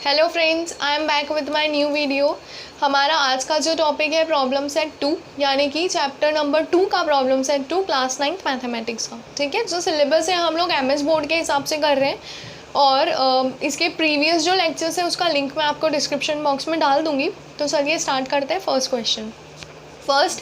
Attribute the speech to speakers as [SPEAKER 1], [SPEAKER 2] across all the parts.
[SPEAKER 1] Hello friends, I am back with my new video. हमारा आज का जो टॉपिक है प्रॉब्लम सेट 2, यानी कि चैप्टर नंबर 2 का problem set 2 class 9th mathematics का। ठीक है, जो सिलेबस है हम लोग एमएस बोर्ड के हिसाब से कर रहे हैं और इसके प्रीवियस जो लेक्चर्स है उसका लिंक मैं आपको डिस्क्रिप्शन बॉक्स में डाल दूँगी। तो चलिए स्टार्ट करते हैं। फर्स्ट क्वेश्चन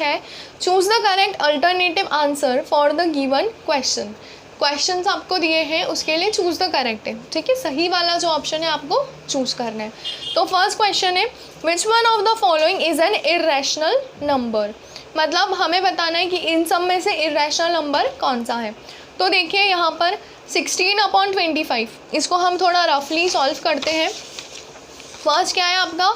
[SPEAKER 1] है, choose the correct alternative answer for the given question. Questions आपको दिए हैं, उसके लिए चूज़ द करेक्ट है। ठीक है, सही वाला जो ऑप्शन है आपको चूज़ करना है। तो फर्स्ट क्वेश्चन है, which one of the following is an irrational number. मतलब हमें बताना है कि इन सब में से इर्रेशनल नंबर कौन सा है। तो देखिए यहाँ पर 16/25, इसको हम थोड़ा रफली सॉल्व करते हैं। फर्स्ट क्या है आपका,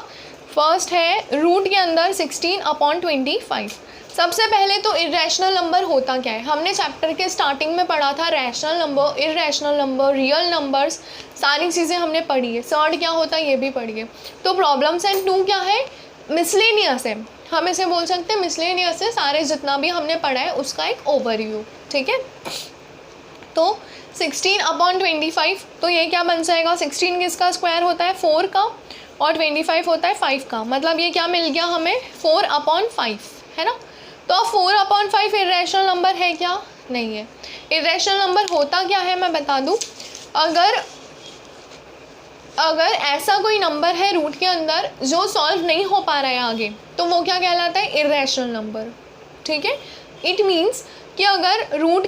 [SPEAKER 1] फर्स्ट है रूट के अंदर 16/25। सबसे पहले तो इर्रेशनल नंबर होता क्या है, हमने चैप्टर के स्टार्टिंग में पढ़ा था। Rational number, irrational number, real numbers, सारी चीज़ें हमने पढ़ी है। सर्ड क्या होता है ये भी पढ़ी है। तो प्रॉब्लम सेट 2 क्या है, मिसलेनियस है। हम इसे बोल सकते हैं मिसलेनियस है, सारे जितना भी हमने पढ़ा है उसका एक ओवरव्यू। ठीक है, तो 16/25, तो ये क्या बन जाएगा, 16 किसका स्क्वायर होता है 4 का, और 25 होता है 5 का। मतलब ये क्या मिल गया हमें 4/5, है ना। तो 4/5 इर्रेशनल नंबर है क्या, नहीं है। इर्रेशनल नंबर होता क्या है मैं बता दूं, अगर ऐसा कोई नंबर है रूट के अंदर जो सॉल्व नहीं हो पा रहा है आगे, तो वो क्या कहलाता है, इर्रेशनल नंबर। ठीक है, इट मीन्स कि अगर रूट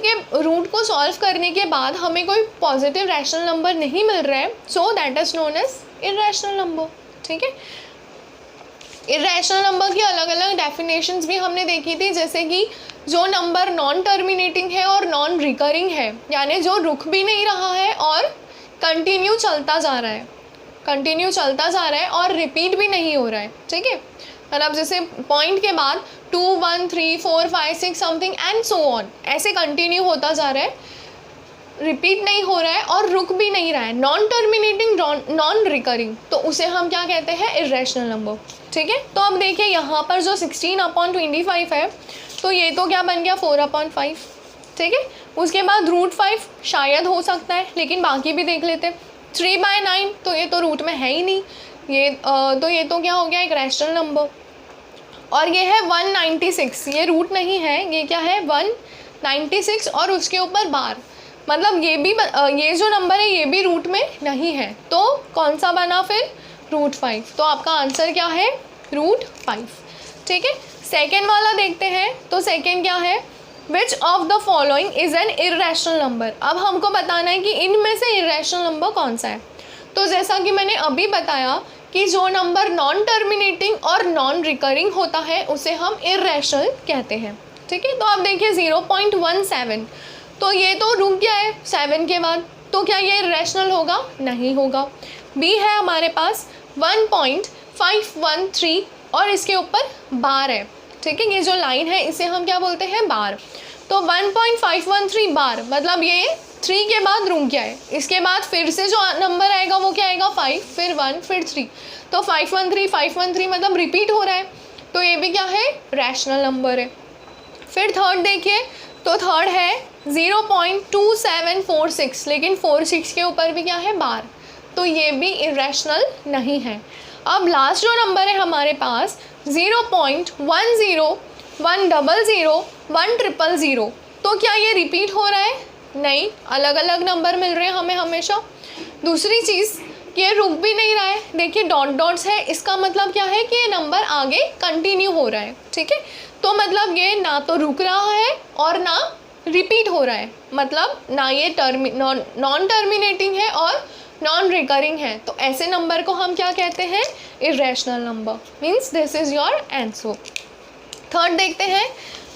[SPEAKER 1] को सॉल्व करने के बाद हमें कोई पॉजिटिव रैशनल नंबर नहीं मिल रहा है, so that is known as irrational number. ठीक है, इर्रेशनल नंबर की अलग अलग डेफिनेशंस भी हमने देखी थी, जैसे कि जो नंबर नॉन टर्मिनेटिंग है और नॉन रिकरिंग है, यानी जो रुक भी नहीं रहा है और कंटिन्यू चलता जा रहा है और रिपीट भी नहीं हो रहा है। ठीक है, मतलब जैसे पॉइंट के बाद 2 1 3 4 5 6 समथिंग एंड सो ऑन, ऐसे कंटिन्यू होता जा रहा है, रिपीट नहीं हो रहा है और रुक भी नहीं रहा है। नॉन टर्मिनेटिंग, नॉन रिकरिंग, तो उसे हम क्या कहते हैं, इर्रेशनल नंबर। ठीक है, तो अब देखिए यहाँ पर जो 16/25 है, तो ये तो क्या बन गया 4/5। ठीक है, उसके बाद √5 शायद हो सकता है, लेकिन बाकी भी देख लेते हैं। 3/9, तो ये तो रूट में है ही नहीं, ये तो क्या हो गया, एक रैशनल नंबर। और ये है 196, ये रूट नहीं है, ये क्या है 196 और उसके ऊपर बार, मतलब ये जो नंबर है ये भी रूट में नहीं है। तो कौन सा बना फिर, √5। तो आपका आंसर क्या है, √5। ठीक है, सेकेंड वाला देखते हैं। तो सेकेंड क्या है, which of the following is an irrational number. अब हमको बताना है कि इनमें से इर्रेशनल नंबर कौन सा है। तो जैसा कि मैंने अभी बताया कि जो नंबर नॉन टर्मिनेटिंग और नॉन रिकरिंग होता है उसे हम इर्रेशनल कहते हैं। ठीक है, तो आप देखिए 0.17, तो ये तो रुक गया है 7 के बाद, तो क्या ये इर्रेशनल होगा, नहीं होगा। बी है हमारे पास 1.513 और इसके ऊपर बार है। ठीक है, ये जो लाइन है इसे हम क्या बोलते हैं, बार। तो 1.513 बार, मतलब ये 3 के बाद रुक गया है। इसके बाद फिर से जो नंबर आएगा वो क्या आएगा, 5, फिर 1, फिर 3, तो 513 मतलब रिपीट हो रहा है, तो ये भी क्या है, रैशनल नंबर है। फिर थर्ड देखिए, तो थर्ड है 0.2746, लेकिन 46 के ऊपर भी क्या है, बार, तो ये भी इर्रेशनल नहीं है। अब लास्ट जो नंबर है हमारे पास 0.10 100 100, तो क्या ये रिपीट हो रहा है, नहीं, अलग अलग नंबर मिल रहे हैं हमें हमेशा। दूसरी चीज़, ये रुक भी नहीं रहा है, देखिए डॉट्स है, इसका मतलब क्या है कि ये नंबर आगे कंटिन्यू हो रहा है। ठीक है, तो मतलब ये ना तो रुक रहा है और ना रिपीट हो रहा है, मतलब ना ये नॉन टर्मिनेटिंग है और नॉन रिकरिंग है, तो ऐसे नंबर को हम क्या कहते हैं, irrational number. Means this is your answer. Third देखते हैं,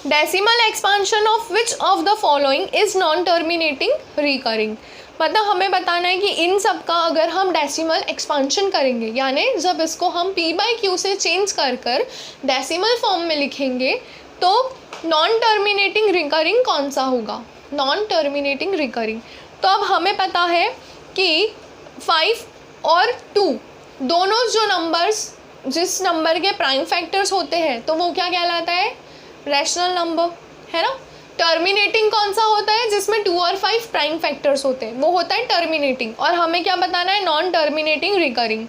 [SPEAKER 1] decimal expansion of which of the following is non terminating recurring. मतलब हमें बताना है कि इन सब का अगर हम डेसिमल एक्सपांशन करेंगे, यानी जब इसको हम p/q से चेंज कर डेसिमल फॉर्म में लिखेंगे, तो नॉन टर्मिनेटिंग रिकरिंग कौन सा होगा, नॉन टर्मिनेटिंग रिकरिंग। तो अब हमें पता है कि 5 और 2 दोनों जो नंबर्स, जिस नंबर के प्राइम फैक्टर्स होते हैं, तो वो क्या कहलाता है, रैशनल नंबर, है ना। टर्मिनेटिंग कौन सा होता है, जिसमें 2 और 5 प्राइम फैक्टर्स होते हैं, वो होता है टर्मिनेटिंग। और हमें क्या बताना है, नॉन टर्मिनेटिंग रिकरिंग।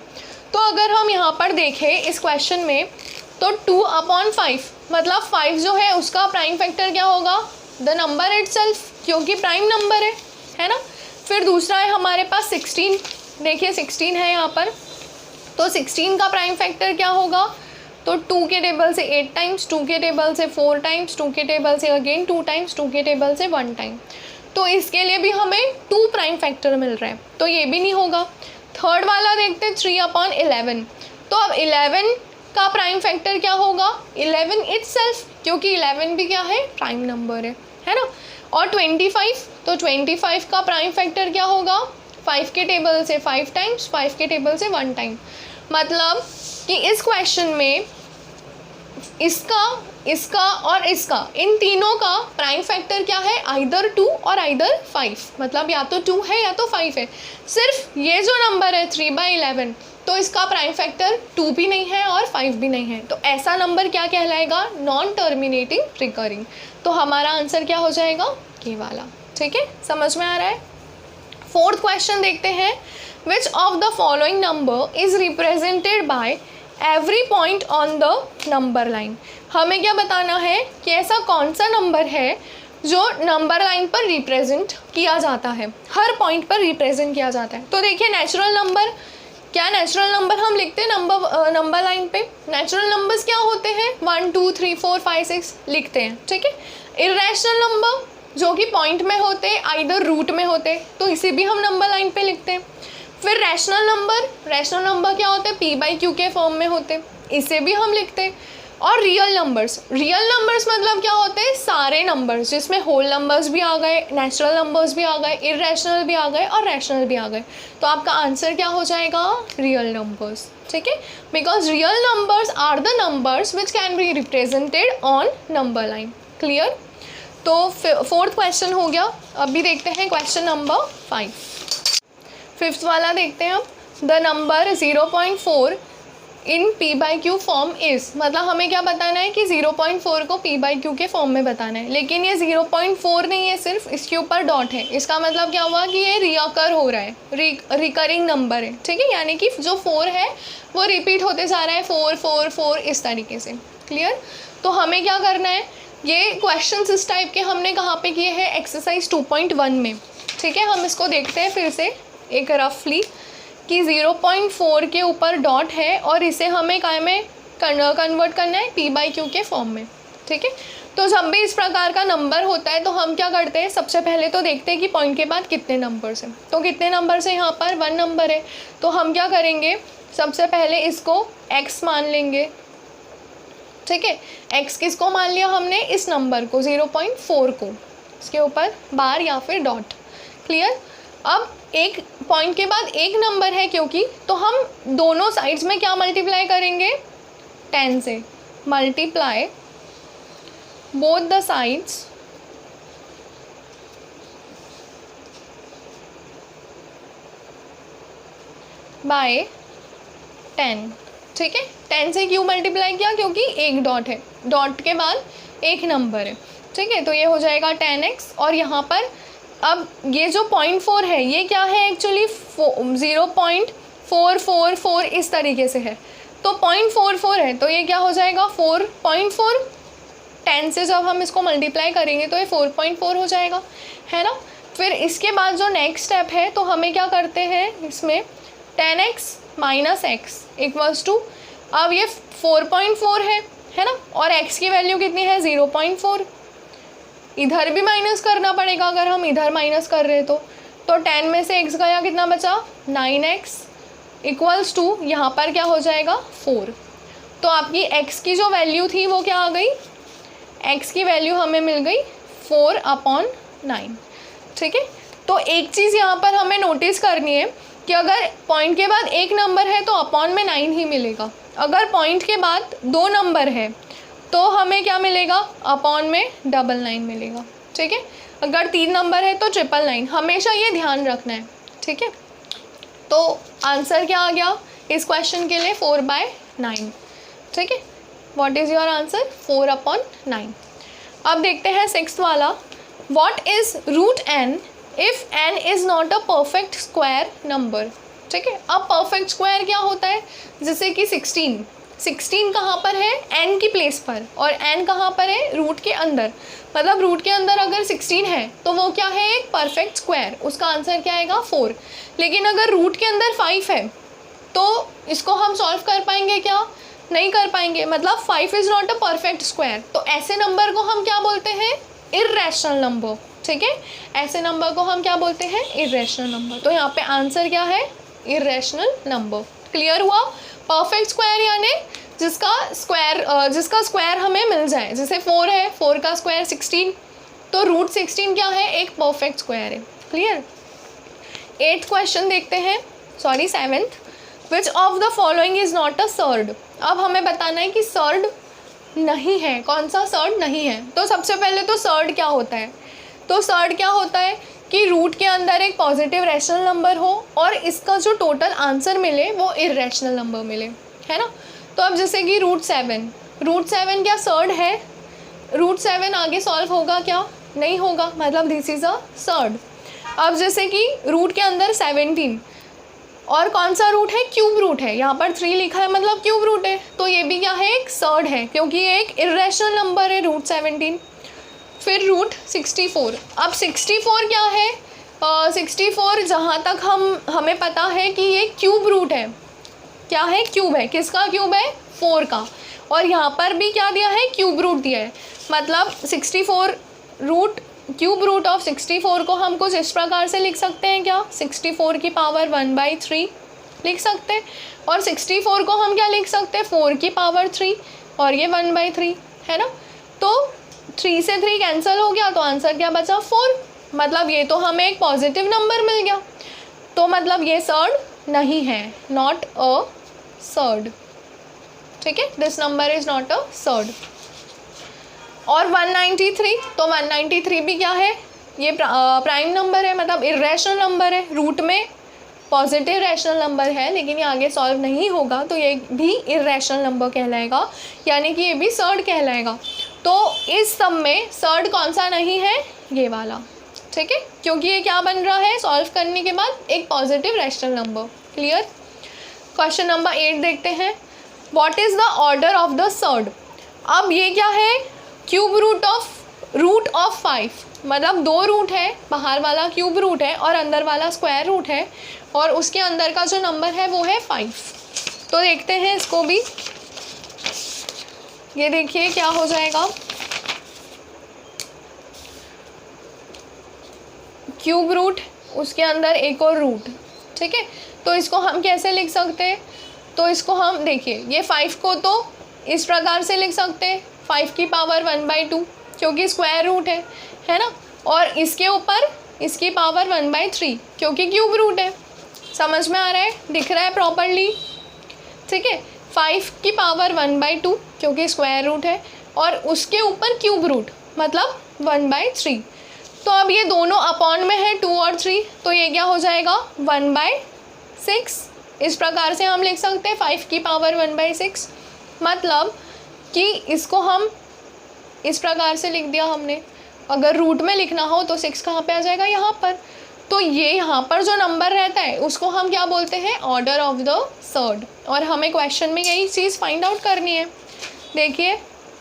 [SPEAKER 1] तो अगर हम यहाँ पर देखें इस क्वेश्चन में, तो 2/5 मतलब 5 जो है उसका प्राइम फैक्टर क्या होगा, द नंबर इटसेल्फ, क्योंकि प्राइम नंबर है ना। फिर दूसरा है हमारे पास 16, देखिए 16 है यहाँ पर, तो 16 का प्राइम फैक्टर क्या होगा, तो 2 के टेबल से 8 टाइम्स, 2 के टेबल से 4 टाइम्स, 2 के टेबल से अगेन 2 टाइम्स, 2 के टेबल से 1 टाइम। तो इसके लिए भी हमें 2 प्राइम फैक्टर मिल रहे हैं, तो ये भी नहीं होगा। थर्ड वाला देखते हैं 3/11, तो अब 11 का प्राइम फैक्टर क्या होगा, 11 इटसेल्फ, क्योंकि 11 भी क्या है, प्राइम नंबर है ना। और 25, तो 25 का प्राइम फैक्टर क्या होगा, 5 के टेबल से 5 टाइम्स, 5 के टेबल से 1 टाइम। मतलब कि इस क्वेश्चन में इसका और इसका, इन तीनों का प्राइम फैक्टर क्या है, आइदर 2 और आइदर 5, मतलब या तो 2 है या तो 5 है। सिर्फ ये जो नंबर है 3/11, तो इसका प्राइम फैक्टर 2 भी नहीं है और 5 भी नहीं है, तो ऐसा नंबर क्या कहलाएगा, नॉन टर्मिनेटिंग रिकरिंग। तो हमारा आंसर क्या हो जाएगा, ये वाला। ठीक है, समझ में आ रहा है। फोर्थ क्वेश्चन देखते हैं, which of the following number is represented by every point on the number line. हमें क्या बताना है कि ऐसा कौन सा नंबर है जो नंबर लाइन पर रिप्रेजेंट किया जाता है, हर पॉइंट पर रिप्रेजेंट किया जाता है। तो देखिए नेचुरल नंबर, क्या नेचुरल नंबर हम लिखते हैं नंबर लाइन पे, नेचुरल नंबर्स क्या होते हैं, 1 2 3 4 5 6 लिखते हैं। ठीक है, इर्रेशनल नंबर जो कि पॉइंट में होते, आइदर रूट में होते, तो इसे भी हम नंबर लाइन पे लिखते हैं। फिर रैशनल नंबर क्या होते हैं, p/q के फॉर्म में होते, इसे भी हम लिखते हैं। और रियल नंबर्स मतलब क्या होते हैं, सारे नंबर्स जिसमें होल नंबर्स भी आ गए, नेचुरल नंबर्स भी आ गए, इर्रेशनल भी आ गए और रैशनल भी आ गए। तो आपका आंसर क्या हो जाएगा, रियल नंबर्स। ठीक है, because real numbers are the numbers which can be represented on number line. Clear. तो फोर्थ क्वेश्चन हो गया। अभी देखते हैं क्वेश्चन नंबर 5। फिफ्थ वाला देखते हैं अब, the number 0.4 in p/q form is, मतलब हमें क्या बताना है कि 0.4 को p/q के फॉर्म में बताना है, लेकिन ये 0.4 नहीं है, सिर्फ इसके ऊपर डॉट है। इसका मतलब क्या हुआ कि ये रिकर हो रहा है, रिकरिंग नंबर है। ठीक है, यानी कि जो 4 है वो रिपीट होते जा रहा है, 4 4 4 इस तरीके से। क्लियर। तो हमें क्या करना है, ये क्वेश्चन इस टाइप के हमने कहाँ पे किए हैं, एक्सरसाइज 2.1 में। ठीक है, हम इसको देखते हैं फिर से एक रफली कि 0.4 के ऊपर डॉट है और इसे हमें काय में कन्वर्ट करना है, p/q के फॉर्म में। ठीक है, तो जब भी इस प्रकार का नंबर होता है तो हम क्या करते हैं, सबसे पहले तो देखते हैं कि पॉइंट के बाद कितने नंबर्स हैं। तो कितने नंबर्स हैं, यहाँ पर 1 नंबर है, तो हम क्या करेंगे, सबसे पहले इसको x मान लेंगे। ठीक है, x किसको मान लिया हमने, इस नंबर को 0.4 को, इसके ऊपर बार या फिर डॉट। क्लियर। अब एक पॉइंट के बाद एक नंबर है क्योंकि, तो हम दोनों साइड्स में क्या मल्टीप्लाई करेंगे, 10 से multiply both the sides by 10। ठीक है, 10 से क्यों मल्टीप्लाई किया, क्योंकि एक डॉट है, डॉट के बाद एक नंबर है। ठीक है, तो ये हो जाएगा 10x, और यहाँ पर अब ये जो 0.4 है ये क्या है, एक्चुअली 0.444 इस तरीके से है, तो 0.44 है, तो ये क्या हो जाएगा 4.4। 10 से जब हम इसको मल्टीप्लाई करेंगे तो ये 4.4 हो जाएगा, है ना। फिर इसके बाद जो नेक्स्ट स्टेप है, तो हमें क्या करते हैं, इसमें 10x minus x equals to, अब ये 4.4 है ना, और x की वैल्यू कितनी है, 0.4। इधर भी माइनस करना पड़ेगा, अगर हम इधर माइनस कर रहे तो 10 में से x गया, कितना बचा, 9x इक्वल्स टू, यहाँ पर क्या हो जाएगा 4। तो आपकी x की जो वैल्यू थी वो क्या आ गई, x की वैल्यू हमें मिल गई 4/9। ठीक है, तो एक चीज़ यहाँ पर हमें नोटिस करनी है कि अगर पॉइंट के बाद एक नंबर है तो अपॉन में 9 ही मिलेगा, अगर पॉइंट के बाद 2 नंबर है तो हमें क्या मिलेगा, अपॉन में 999 मिलेगा। ठीक है, अगर 3 नंबर है तो 999, हमेशा ये ध्यान रखना है। ठीक है, तो आंसर क्या आ गया इस क्वेश्चन के लिए, 4/9। ठीक है, व्हाट इज़ योर आंसर, 4/9। अब देखते हैं 6th वाला, what is root n if n is not a perfect square number. ठीक है। अब परफेक्ट स्क्वायर क्या होता है, जैसे कि 16 कहाँ पर है, n की प्लेस पर, और n कहाँ पर है, रूट के अंदर। मतलब रूट के अंदर अगर 16 है तो वो क्या है, एक परफेक्ट स्क्वायर, उसका आंसर क्या आएगा 4। लेकिन अगर रूट के अंदर 5 है तो इसको हम सॉल्व कर पाएंगे क्या, नहीं कर पाएंगे। मतलब 5 is not a perfect square. तो ऐसे नंबर को हम क्या बोलते हैं, इर्रेशनल नंबर। ठीक है, ऐसे नंबर को हम क्या बोलते हैं, इर्रेशनल नंबर। तो यहाँ पे आंसर क्या है, इर्रेशनल नंबर। क्लियर हुआ। परफेक्ट स्क्वायर यानी जिसका स्क्वायर हमें मिल जाए। जैसे 4 है, 4 का स्क्वायर 16, तो रूट 16 क्या है, एक परफेक्ट स्क्वायर है। क्लियर। 8th क्वेश्चन देखते हैं, sorry 7th। Which of the following is not a surd. अब हमें बताना है कि सर्ड नहीं है, कौन सा सर्ड नहीं है। तो सबसे पहले तो सर्ड क्या होता है, तो सर्ड क्या होता है कि रूट के अंदर एक पॉजिटिव रैशनल नंबर हो और इसका जो टोटल आंसर मिले वो इर्रेशनल नंबर मिले, है ना। तो अब जैसे कि रूट 7 क्या सर्ड है, रूट 7 आगे सॉल्व होगा क्या, नहीं होगा, मतलब दिस इज़ अ सर्ड। अब जैसे कि रूट के अंदर 17 और कौन सा रूट है, क्यूब रूट है, यहाँ पर 3 लिखा है मतलब क्यूब रूट है, तो ये भी क्या है, एक सर्ड है, क्योंकि ये एक इर्रेशनल नंबर है रूट 17। फिर रूट 64। अब 64 क्या है, 64 जहाँ तक हमें पता है कि ये क्यूब रूट है। क्या है, क्यूब है, किसका क्यूब है, 4 का। और यहाँ पर भी क्या दिया है, क्यूब रूट दिया है। मतलब 64 रूट, क्यूब रूट ऑफ 64 को हम कुछ इस प्रकार से लिख सकते हैं क्या, 64 की पावर 1/3 लिख सकते हैं। और 64 को हम क्या लिख सकते हैं, 4 की पावर 3, और ये 1/3 है ना। तो 3 से 3 कैंसिल हो गया, तो आंसर क्या बचा, 4। मतलब ये तो हमें एक पॉजिटिव नंबर मिल गया, तो मतलब ये सर्ड नहीं है, नॉट अ सर्ड। ठीक है, this number is not a surd. और 193, तो 193 भी क्या है, ये प्राइम नंबर है, मतलब इर्रेशनल नंबर है, रूट में पॉजिटिव रैशनल नंबर है, लेकिन ये आगे सॉल्व नहीं होगा, तो ये भी इर्रेशनल नंबर कहलाएगा, यानी कि ये भी सर्ड कहलाएगा। तो इस सब में सर्ड कौन सा नहीं है, ये वाला। ठीक है, क्योंकि ये क्या बन रहा है, सॉल्व करने के बाद एक positive rational number. Clear. Question number 8 देखते हैं। What is the order of the surd. अब ये क्या है, क्यूब रूट ऑफ 5, मतलब 2 रूट है, बाहर वाला क्यूब रूट है और अंदर वाला स्क्वायर रूट है, और उसके अंदर का जो नंबर है वो है 5। तो देखते हैं इसको भी, ये देखिए क्या हो जाएगा, क्यूब रूट, उसके अंदर एक और रूट। ठीक है, तो इसको हम कैसे लिख सकते हैं, तो इसको हम देखिए, ये 5 को तो इस प्रकार से लिख सकते हैं, 5 की पावर 1/2, क्योंकि स्क्वायर रूट है ना। और इसके ऊपर इसकी पावर 1/3, क्योंकि क्यूब रूट है। समझ में आ रहा है, दिख रहा है प्रॉपरली। ठीक है, 5 की पावर 1/2, क्योंकि स्क्वायर रूट है, और उसके ऊपर क्यूब रूट, मतलब 1/3। तो अब ये दोनों अपॉन में है 2 और 3, तो ये क्या हो जाएगा, 1/6। इस प्रकार से हम लिख सकते हैं 5 की पावर 1/6। मतलब कि इसको हम इस प्रकार से लिख दिया हमने। अगर रूट में लिखना हो तो 6 कहाँ पे आ जाएगा, यहाँ पर। तो ये यहाँ पर जो नंबर रहता है उसको हम क्या बोलते हैं, ऑर्डर ऑफ द सर्ड। और हमें क्वेश्चन में यही चीज़ फाइंड आउट करनी है। देखिए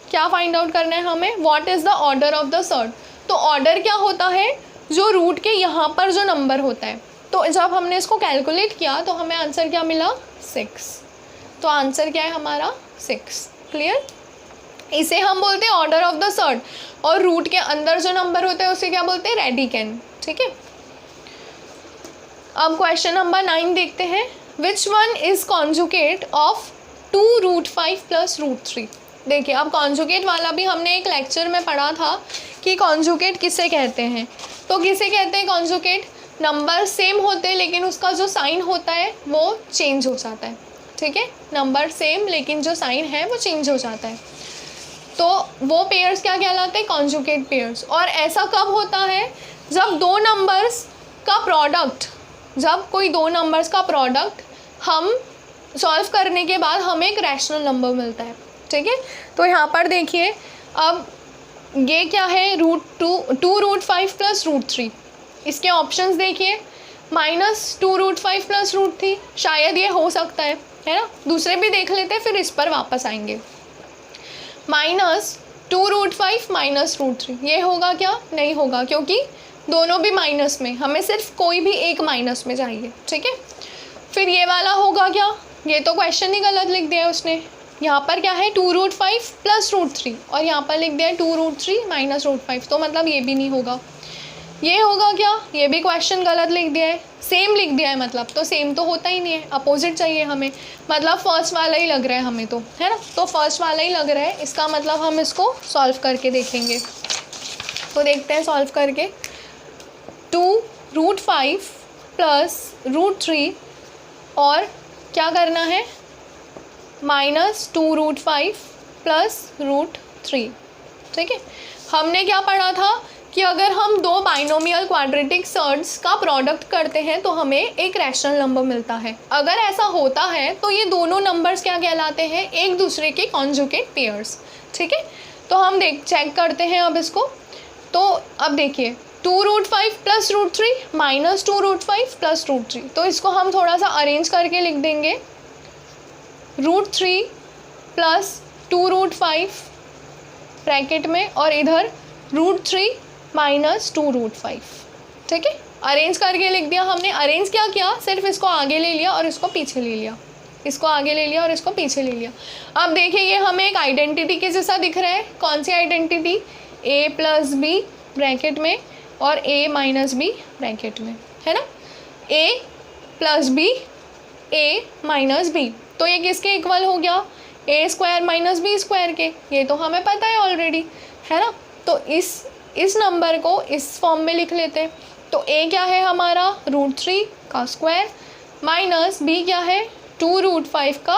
[SPEAKER 1] क्या फाइंड आउट करना है हमें, what is the order of the surd. तो ऑर्डर क्या होता है, जो रूट के यहाँ पर जो नंबर होता है। तो जब हमने इसको कैलकुलेट किया तो हमें आंसर क्या मिला, 6। तो आंसर क्या है हमारा, 6। क्लियर। इसे हम बोलते हैं ऑर्डर ऑफ द सर्ड, और रूट के अंदर जो नंबर होता है उसे क्या बोलते हैं, रेडिकन। ठीक है। अब क्वेश्चन नंबर 9 देखते हैं। Which one is conjugate of 2√5 + √3। देखिए, अब कॉन्जुगेट वाला भी हमने एक लेक्चर में पढ़ा था कि कॉन्जुगेट किसे कहते हैं। तो किसे कहते हैं कॉन्जुगेट, नंबर सेम होते हैं लेकिन उसका जो साइन होता है वो चेंज हो जाता है। ठीक है, नंबर सेम लेकिन जो साइन है वो चेंज हो जाता है, तो वो पेयर्स क्या कहलाते हैं, कॉन्जुगेट पेयर्स। और ऐसा कब होता है, जब 2 नंबर्स का प्रोडक्ट, जब कोई 2 नंबर्स का प्रोडक्ट हम सॉल्व करने के बाद हमें एक रैशनल नंबर मिलता है। ठीक है, तो यहाँ पर देखिए, अब ये क्या है, √2 √5 + √3। इसके ऑप्शंस देखिए, -2√5 प्लस √3, शायद ये हो सकता है ना। दूसरे भी देख लेते हैं, फिर इस पर वापस आएंगे। -2√5 -√3, ये होगा क्या? नहीं होगा, क्योंकि दोनों भी माइनस में, हमें सिर्फ कोई भी एक माइनस में चाहिए, ठीक है। फिर ये वाला होगा क्या? ये तो क्वेश्चन ही गलत लिख दिया है उसने। यहाँ पर क्या है? 2√5 प्लस √3, और यहाँ पर लिख दिया है 2√3 माइनस √5, तो मतलब ये भी नहीं होगा। ये होगा क्या? ये भी क्वेश्चन गलत लिख दिया है, सेम लिख दिया है, मतलब तो सेम तो होता ही नहीं है, अपोजिट चाहिए हमें, मतलब फर्स्ट वाला ही लग रहा है हमें तो, है ना। तो फर्स्ट वाला ही लग रहा है, इसका मतलब हम इसको सॉल्व करके देखेंगे। तो देखते हैं सॉल्व करके। 2√5 प्लस √3 और क्या करना है? -2√5 प्लस √3, ठीक है। हमने क्या पढ़ा था कि अगर हम दो बाइनोमियल क्वाड्रेटिक सर्ड्स का प्रोडक्ट करते हैं तो हमें एक रैशनल नंबर मिलता है। अगर ऐसा होता है तो ये दोनों नंबर्स क्या कहलाते हैं? एक दूसरे के कॉन्जुगेट पेयर्स, ठीक है। तो हम चेक करते हैं अब इसको। तो अब देखिए 2√5 प्लस √3 -2√5 प्लस √3, तो इसको हम थोड़ा सा अरेंज करके लिख देंगे। √3 प्लस 2√5 ब्रैकेट में, और इधर √3 -2√5, ठीक है। अरेंज करके लिख दिया हमने। अरेंज क्या किया? सिर्फ इसको आगे ले लिया और इसको पीछे ले लिया, इसको आगे ले लिया और इसको पीछे ले लिया। अब देखिए ये हमें एक आइडेंटिटी के जैसा दिख रहा है। कौन सी identity? a plus B bracket में और a माइनस बी ब्रैकेट में, है ना। a plus B, a minus B, तो ये किसके इक्वल हो गया? a² माइनस बी स्क्वायर के। ये तो हमें पता है ऑलरेडी, है ना। तो इस नंबर को इस फॉर्म में लिख लेते हैं। तो a क्या है हमारा? √3 का स्क्वायर, माइनस b क्या है? 2√5 का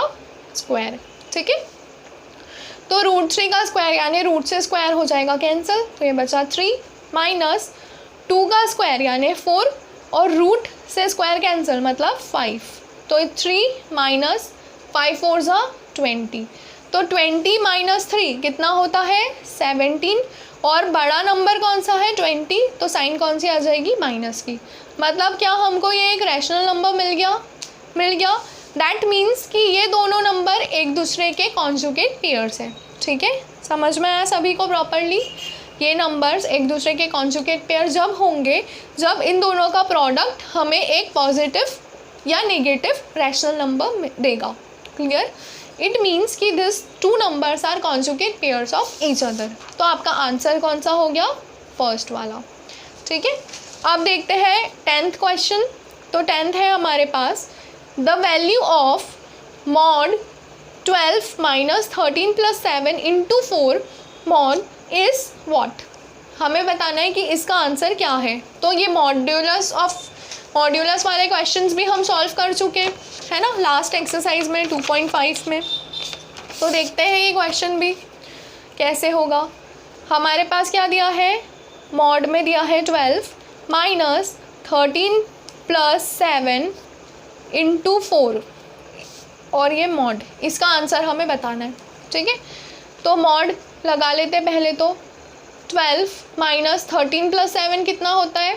[SPEAKER 1] स्क्वायर, ठीक है। तो √3 का स्क्वायर यानी रूट से स्क्वायर हो जाएगा कैंसिल, तो ये बचा 3, माइनस 2 का स्क्वायर यानी 4, और रूट से स्क्वायर कैंसिल मतलब 5, तो 3 माइनस 5 4 ज़ा 20, तो 20 माइनस 3 कितना होता है? 17, और बड़ा नंबर कौन सा है? 20, तो साइन कौन सी आ जाएगी? माइनस की। मतलब क्या हमको ये एक रैशनल नंबर मिल गया। दैट मीन्स कि ये दोनों नंबर एक दूसरे के कॉन्जुगेट पेयर्स हैं, ठीक है। समझ में आया सभी को प्रॉपरली? ये नंबर्स एक दूसरे के कॉन्जुगेट पेयर जब होंगे जब इन दोनों का प्रोडक्ट हमें एक पॉजिटिव या नेगेटिव रैशनल नंबर देगा। क्लियर? इट मीन्स कि this two numbers are conjugate pairs of each other. तो आपका आंसर कौन सा हो गया? फर्स्ट वाला, ठीक है। अब देखते हैं 10th क्वेश्चन। तो 10th है हमारे पास, the value of mod 12 minus 13 plus 7 into 4 mod is what. हमें बताना है कि इसका आंसर क्या है। तो ये मॉड्यूलस वाले क्वेश्चंस भी हम सॉल्व कर चुके हैं, है ना, लास्ट एक्सरसाइज में 2.5 में। तो देखते हैं ये क्वेश्चन भी कैसे होगा। हमारे पास क्या दिया है? मॉड में दिया है 12 माइनस 13 प्लस 7 इंटू 4, और ये मॉड, इसका आंसर हमें बताना है, ठीक है। तो मॉड लगा लेते हैं पहले। तो 12 माइनस 13 प्लस 7 कितना होता है?